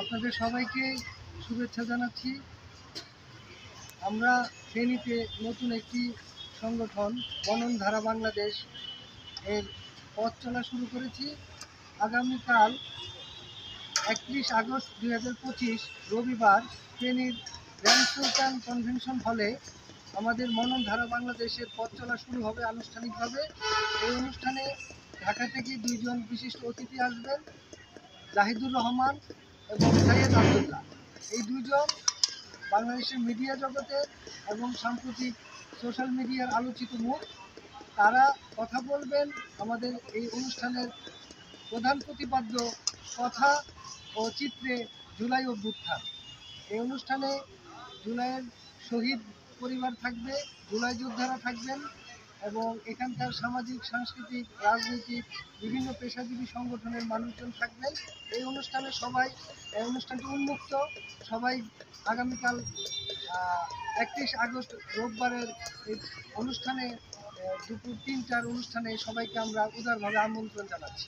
আপনাদের সবাইকে শুভেচ্ছা জানাচ্ছি। আমরা ফেনীতে নতুন একটি সংগঠন বননধারা বাংলাদেশ এর পথ চলা শুরু করেছি। আগামীকাল 31 আগস্ট 2025 রবিবার ফেনীর গ্র্যান্ড সুলতান কনভেনশন হলে আমাদের মননধারা বাংলাদেশের পথ চলা শুরু হবে আনুষ্ঠানিকভাবে। এই অনুষ্ঠানে ঢাকা থেকে দুইজন বিশিষ্ট অতিথি আসবেন, জাহিদুর রহমান এবং সাইয়েদ আবদুল্লাহ। এই দুইজন বাংলাদেশের মিডিয়া জগতের এবং সাম্প্রতিক সোশ্যাল মিডিয়ার আলোচিত মুখ। তারা কথা বলবেন আমাদের এই অনুষ্ঠানের প্রধান প্রতিপাদ্য কথা ও চিত্রে জুলাই অভ্যুত্থান। এই অনুষ্ঠানে জুলাইয়ের শহীদ পরিবার থাকবে, জুলাই যোদ্ধারা থাকবেন এবং এখানকার সামাজিক, সাংস্কৃতিক, রাজনৈতিক বিভিন্ন পেশাজীবী সংগঠনের মানুষজন থাকবেন। এই অনুষ্ঠানটি উন্মুক্ত। সবাই আগামীকাল 31 আগস্ট রোববারের এই অনুষ্ঠানে দুপুর 3টার অনুষ্ঠানে সবাইকে আমরা উদারভাবে আমন্ত্রণ জানাচ্ছি।